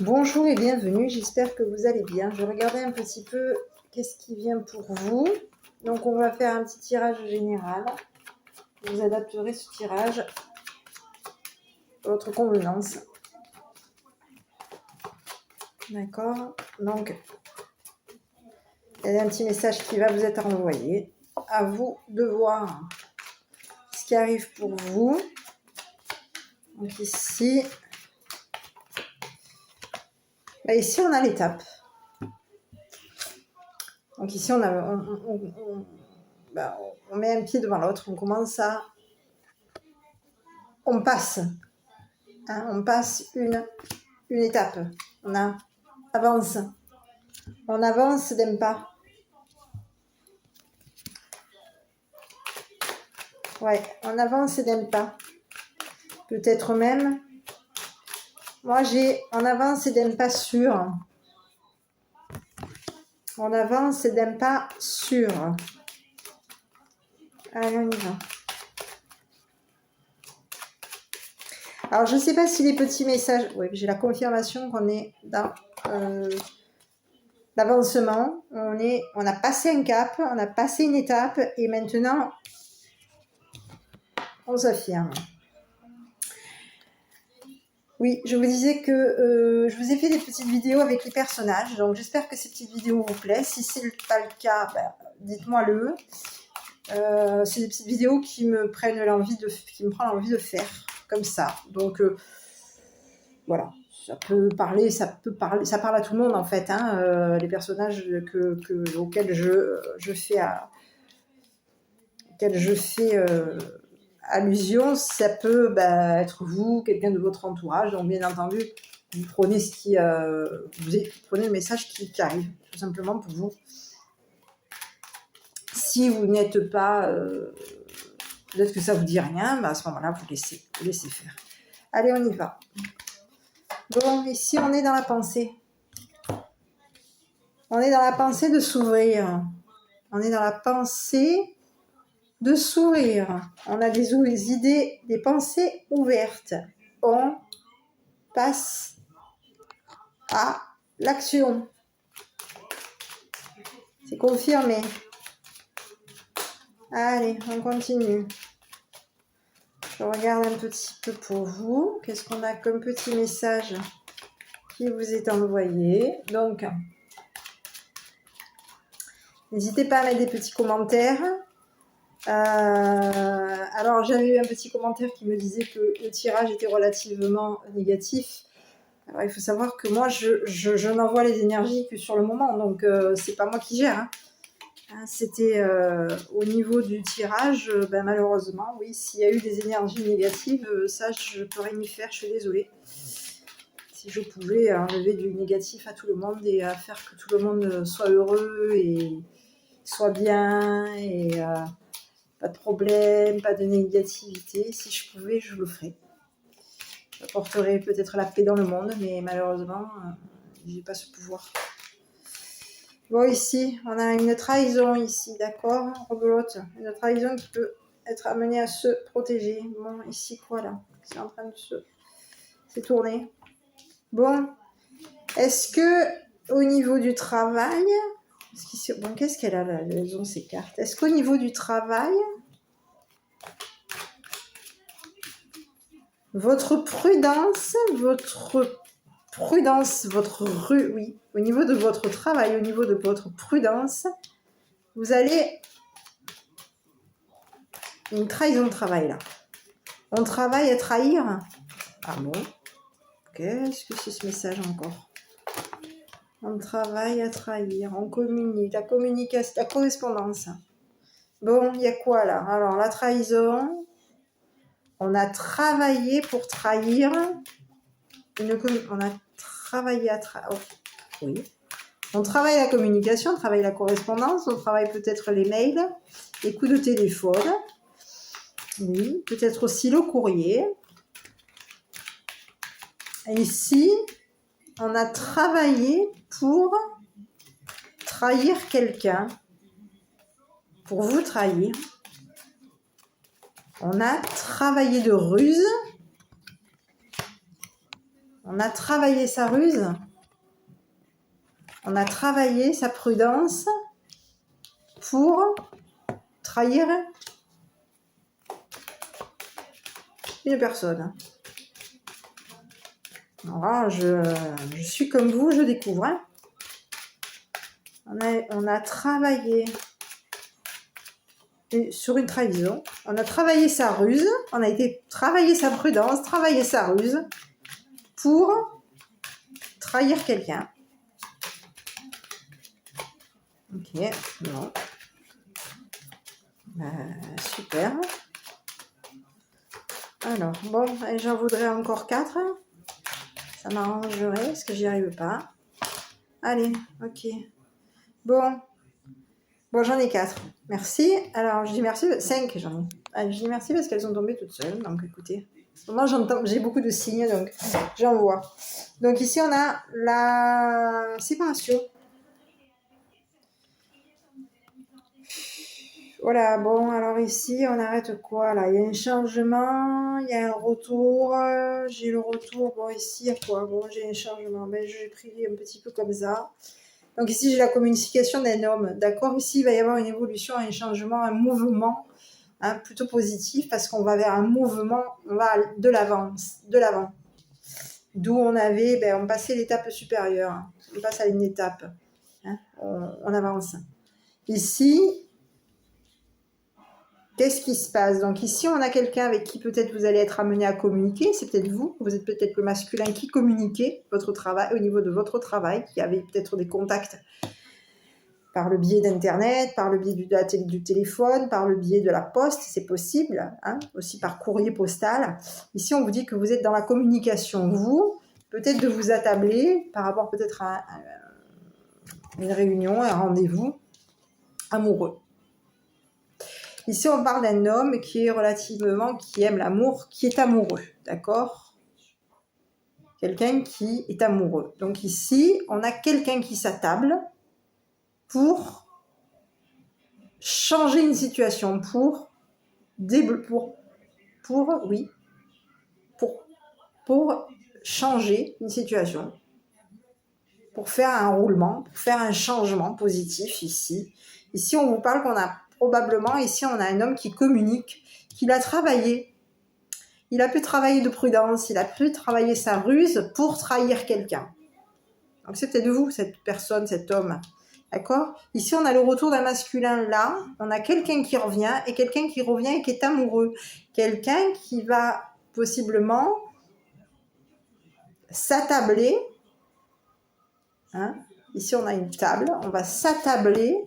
Bonjour et bienvenue, j'espère que vous allez bien. Je regardais un petit peu qu'est-ce qui vient pour vous. Donc on va faire un petit tirage général. Vous adapterez ce tirage à votre convenance. D'accord. Donc il y a un petit message qui va vous être envoyé. À vous de voir ce qui arrive pour vous. Donc ici, ici on a l'étape. Donc ici on met un pied devant l'autre, on commence à... On passe. On passe une étape. On avance. On avance d'un pas. Ouais, on avance d'un pas. Peut-être même... Moi, j'ai... On avance d'un pas sûr. On avance d'un pas sûr. Allez, on y va. Alors, je ne sais pas si les petits messages... Oui, j'ai la confirmation qu'on est dans l'avancement. On a passé un cap, on a passé une étape et maintenant, on s'affirme. Oui, je vous disais que je vous ai fait des petites vidéos avec les personnages, donc j'espère que ces petites vidéos vous plaisent. Si ce n'est pas le cas, dites-moi-le. C'est des petites vidéos qui me prennent l'envie de faire comme ça. Donc voilà, ça parle à tout le monde en fait. Les personnages auxquels je fais allusion, ça peut être vous, quelqu'un de votre entourage. Donc bien entendu, vous prenez prenez le message qui arrive, tout simplement pour vous. Si vous n'êtes pas, peut-être que ça vous dit rien, à ce moment-là, vous laissez faire. Allez, on y va. Bon, ici, on est dans la pensée. On est dans la pensée de s'ouvrir. On est dans la pensée de s'ouvrir. On a des idées, des pensées ouvertes. On passe à l'action. C'est confirmé. Allez, on continue. Je regarde un petit peu pour vous. Qu'est-ce qu'on a comme petit message qui vous est envoyé? Donc, n'hésitez pas à mettre des petits commentaires. Alors, j'avais eu un petit commentaire qui me disait que le tirage était relativement négatif. Alors, il faut savoir que moi, je n'envoie les énergies que sur le moment. Donc, c'est pas moi qui gère. C'était au niveau du tirage, malheureusement, oui, s'il y a eu des énergies négatives, ça je peux rien y faire, je suis désolée. Si je pouvais enlever du négatif à tout le monde et faire que tout le monde soit heureux et soit bien et pas de problème, pas de négativité, si je pouvais, je le ferais. J'apporterais peut-être la paix dans le monde, mais malheureusement, j'ai pas ce pouvoir. Bon, ici, on a une trahison ici, d'accord? Rebelote. Une trahison qui peut être amenée à se protéger. Bon, ici, quoi, là? C'est en train de se tourner. Bon. Est-ce que, au niveau du travail... Bon, qu'est-ce qu'elle a, là? Elles ont ces cartes. Est-ce qu'au niveau du travail... Votre prudence, oui, au niveau de votre travail, au niveau de votre prudence, vous allez... Une trahison de travail, là. On travaille à trahir. Ah bon? Qu'est-ce que c'est ce message encore? On travaille à trahir, on communique, la communication, la correspondance. Bon, il y a quoi là? Alors, la trahison, on a travaillé pour trahir. On a travaillé à trahir. Oh, oui. On travaille la communication, on travaille la correspondance, on travaille peut-être les mails, les coups de téléphone. Oui, peut-être aussi le courrier. Et ici, on a travaillé pour trahir quelqu'un, pour vous trahir. On a travaillé de ruse. On a travaillé sa ruse. On a travaillé sa prudence pour trahir une personne. Alors là, je suis comme vous, je découvre. Hein. On a travaillé sur une trahison. On a travaillé sa ruse. On a été travailler sa prudence, travailler sa ruse pour trahir quelqu'un. Ok, non. Super. Alors, bon, j'en voudrais encore 4. Ça m'arrangerait, parce que j'y arrive pas. Allez, ok. Bon, j'en ai 4. Merci. Alors, je dis merci. 5, j'en ai. Allez, je dis merci parce qu'elles sont tombées toutes seules. Donc, écoutez. Moi, j'entends, j'ai beaucoup de signes, donc j'en vois. Donc, ici, on a la séparation. Voilà, bon, alors ici, on arrête quoi, là? Il y a un changement, il y a un retour, j'ai le retour, bon, ici, il y a quoi? Bon, j'ai un changement, ben, j'ai pris un petit peu comme ça. Donc ici, j'ai la communication d'un homme, d'accord? Ici, il va y avoir une évolution, un changement, un mouvement, hein, plutôt positif, parce qu'on va vers un mouvement, on va de l'avant. D'où on avait, ben, on passait l'étape supérieure, on passe à une étape, hein, on avance. Ici, qu'est-ce qui se passe? Donc ici, on a quelqu'un avec qui peut-être vous allez être amené à communiquer. C'est peut-être vous êtes peut-être le masculin qui communiquait votre travail, au niveau de votre travail, qui avait peut-être des contacts par le biais d'Internet, par le biais du téléphone, par le biais de la poste, c'est possible, hein, aussi par courrier postal. Ici, on vous dit que vous êtes dans la communication. Vous, peut-être de vous attabler par rapport peut-être à une réunion, un rendez-vous amoureux. Ici, on parle d'un homme qui aime l'amour, qui est amoureux, d'accord? Quelqu'un qui est amoureux. Donc ici, on a quelqu'un qui s'attable pour changer une situation, pour changer une situation, pour faire un roulement, pour faire un changement positif ici. Ici, on vous parle qu'on a probablement, ici, on a un homme qui communique, qu'il a travaillé. Il a pu travailler de prudence, il a pu travailler sa ruse pour trahir quelqu'un. Donc c'est peut-être vous, cette personne, cet homme. D'accord? Ici, on a le retour d'un masculin là. On a quelqu'un qui revient et quelqu'un qui revient et qui est amoureux. Quelqu'un qui va possiblement s'attabler. Hein? Ici, on a une table. On va s'attabler,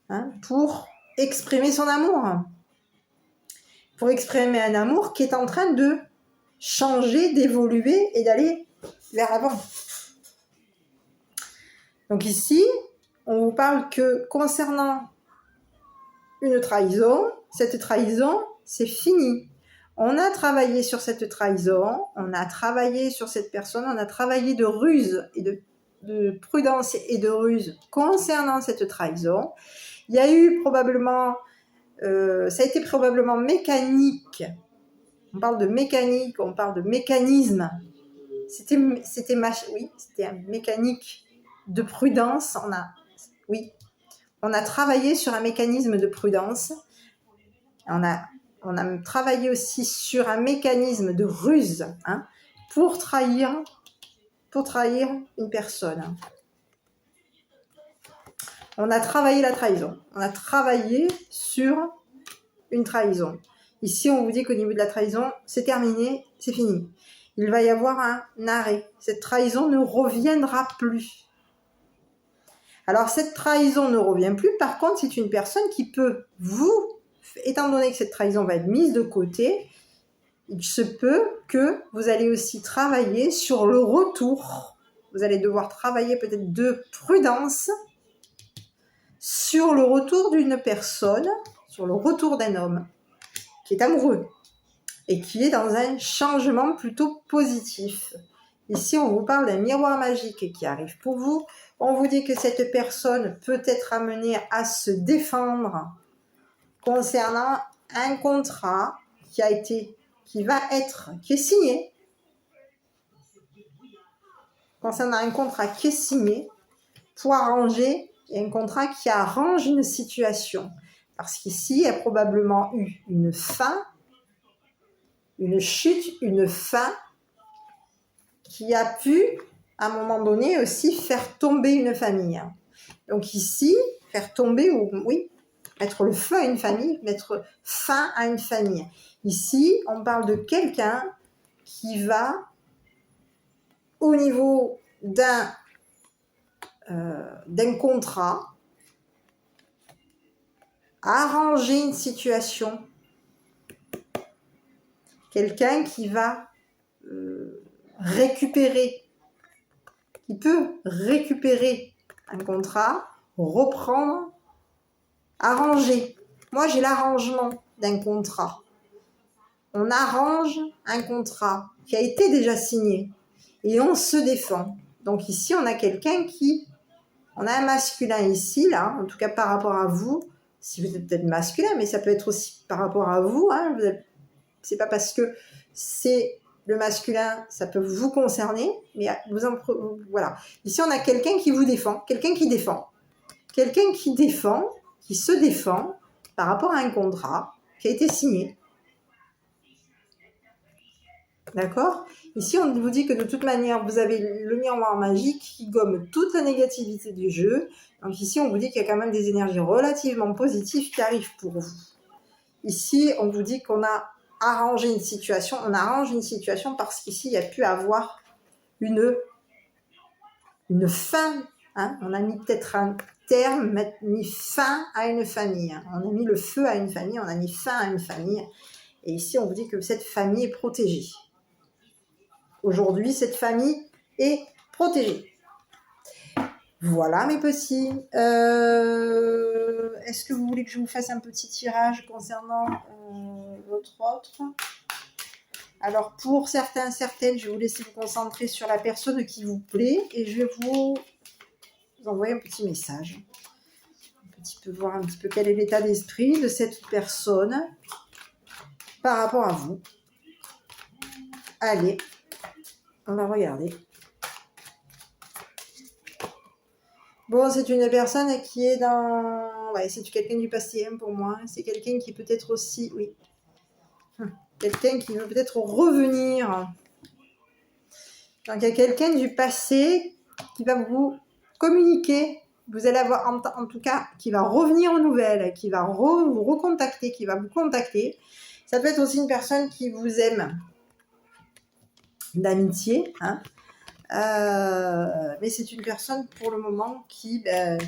hein, pour exprimer son amour. Pour exprimer un amour qui est en train de changer, d'évoluer et d'aller vers l'avant. Donc ici, on vous parle que concernant une trahison, cette trahison, c'est fini. On a travaillé sur cette trahison, on a travaillé sur cette personne, on a travaillé de ruse et de prudence et de ruse concernant cette trahison. Il y a eu probablement, ça a été probablement mécanique. On parle de mécanique, on parle de mécanisme. C'était un mécanique de prudence. On a travaillé sur un mécanisme de prudence. On a travaillé aussi sur un mécanisme de ruse, hein, pour trahir une personne. On a travaillé la trahison. On a travaillé sur une trahison. Ici, on vous dit qu'au niveau de la trahison, c'est terminé, c'est fini. Il va y avoir un arrêt. Cette trahison ne reviendra plus. Alors, cette trahison ne revient plus. Par contre, c'est une personne qui peut étant donné que cette trahison va être mise de côté, il se peut que vous allez aussi travailler sur le retour. Vous allez devoir travailler peut-être de prudence sur le retour d'une personne, sur le retour d'un homme qui est amoureux et qui est dans un changement plutôt positif. Ici, on vous parle d'un miroir magique qui arrive pour vous. On vous dit que cette personne peut être amenée à se défendre concernant un contrat qui qui est signé, concernant un contrat qui est signé, pour arranger, et un contrat qui arrange une situation. Parce qu'ici, il y a probablement eu une fin, une chute, une fin, qui a pu, à un moment donné, aussi faire tomber une famille. Donc ici, faire tomber, ou oui, mettre le feu à une famille, mettre fin à une famille. Ici, on parle de quelqu'un qui va, au niveau d'un contrat, arranger une situation. Quelqu'un qui va récupérer, qui peut récupérer un contrat, reprendre, arranger. Moi, j'ai l'arrangement d'un contrat. On arrange un contrat qui a été déjà signé et on se défend. Donc ici, on a quelqu'un on a un masculin ici, là, en tout cas par rapport à vous, si vous êtes peut-être masculin, mais ça peut être aussi par rapport à vous, hein, c'est pas parce que c'est le masculin, ça peut vous concerner, mais voilà. Ici, on a quelqu'un qui vous défend, quelqu'un qui se défend par rapport à un contrat qui a été signé. D'accord ? Ici, on vous dit que de toute manière, vous avez le miroir magique qui gomme toute la négativité du jeu. Donc ici, on vous dit qu'il y a quand même des énergies relativement positives qui arrivent pour vous. Ici, on vous dit qu'on a arrangé une situation. On arrange une situation parce qu'ici, il y a pu avoir une fin. Hein. On a mis peut-être un terme, mis fin à une famille. On a mis le feu à une famille, on a mis fin à une famille. Et ici, on vous dit que cette famille est protégée. Aujourd'hui, cette famille est protégée. Voilà, mes petits. Est-ce que vous voulez que je vous fasse un petit tirage concernant votre autre ? Alors, pour certains, certaines, je vais vous laisser vous concentrer sur la personne qui vous plaît et je vais vous envoyer un petit message. Voir un petit peu quel est l'état d'esprit de cette personne par rapport à vous. Allez. On va regarder. Bon, c'est une personne qui est dans... Ouais, c'est quelqu'un du passé pour moi. C'est quelqu'un qui peut être aussi... Oui. Quelqu'un qui veut peut-être revenir. Donc, il y a quelqu'un du passé qui va vous communiquer. Vous allez avoir, en tout cas, qui va revenir aux nouvelles, qui va vous recontacter, qui va vous contacter. Ça peut être aussi une personne qui vous aime d'amitié, hein. Mais c'est une personne pour le moment qui est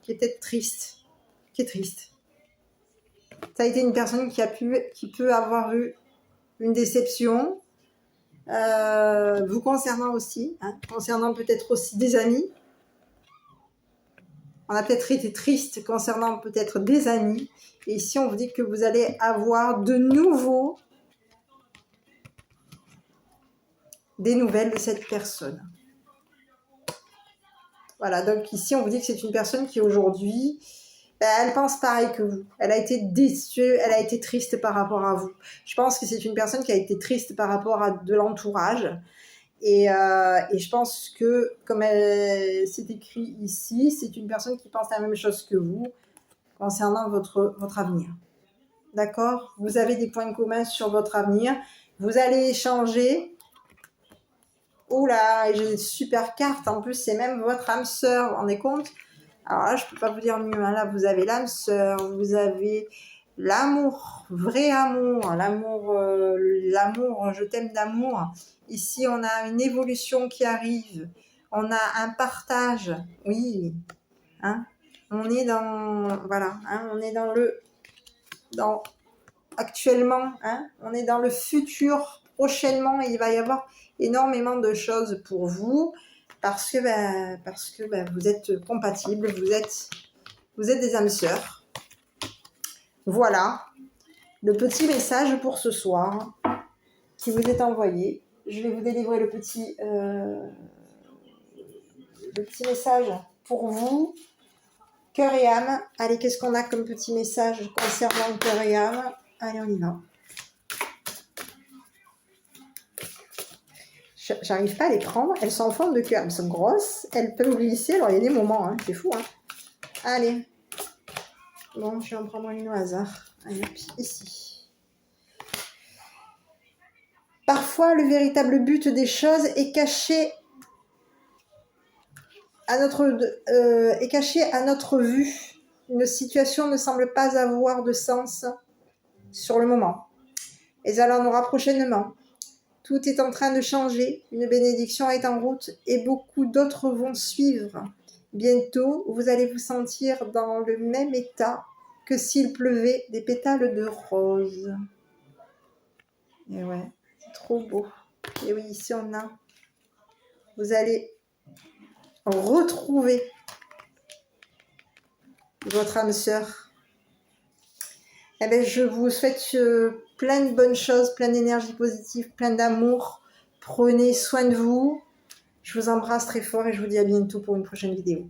peut-être triste, qui est triste. Ça a été une personne qui peut avoir eu une déception, vous concernant aussi, hein, concernant peut-être aussi des amis. On a peut-être été triste concernant peut-être des amis. Et ici, on vous dit que vous allez avoir de nouveau des nouvelles de cette personne. Voilà, donc ici, on vous dit que c'est une personne qui aujourd'hui, elle pense pareil que vous. Elle a été déçue, elle a été triste par rapport à vous. Je pense que c'est une personne qui a été triste par rapport à de l'entourage. Et je pense que, comme c'est écrit ici, c'est une personne qui pense la même chose que vous concernant votre avenir. D'accord ? Vous avez des points communs sur votre avenir. Vous allez échanger. Oula, j'ai une super carte. En plus, c'est même votre âme sœur. Vous vous rendez compte ? Alors là, je ne peux pas vous dire mieux. Hein. Là, vous avez l'âme sœur. Vous avez l'amour, vrai amour. L'amour, je t'aime d'amour. Ici, on a une évolution qui arrive. On a un partage. Oui. Hein ? On est dans... Voilà. Hein, on est actuellement, hein, on est dans le futur, prochainement, et il va y avoir énormément de choses pour vous, parce que vous êtes compatibles, vous êtes des âmes sœurs. Voilà, le petit message pour ce soir, qui vous est envoyé. Je vais vous délivrer le petit message pour vous, cœur et âme. Allez, qu'est-ce qu'on a comme petit message concernant cœur et âme ? Allez, on y va. J'arrive pas à les prendre. Elles sont en forme de cœur. Elles sont grosses. Elles peuvent glisser. Alors, il y a des moments, hein, c'est fou. Hein. Allez. Bon, je vais en prendre une au hasard. Allez, ici. Parfois, le véritable but des choses est caché à notre vue. Une situation ne semble pas avoir de sens sur le moment. Et elle en aura prochainement. Tout est en train de changer. Une bénédiction est en route et beaucoup d'autres vont suivre. Bientôt, vous allez vous sentir dans le même état que s'il pleuvait des pétales de rose. Et ouais, c'est trop beau. Et oui, ici on a. Vous allez retrouver votre âme sœur. Eh bien, je vous souhaite plein de bonnes choses, plein d'énergie positive, plein d'amour. Prenez soin de vous. Je vous embrasse très fort et je vous dis à bientôt pour une prochaine vidéo.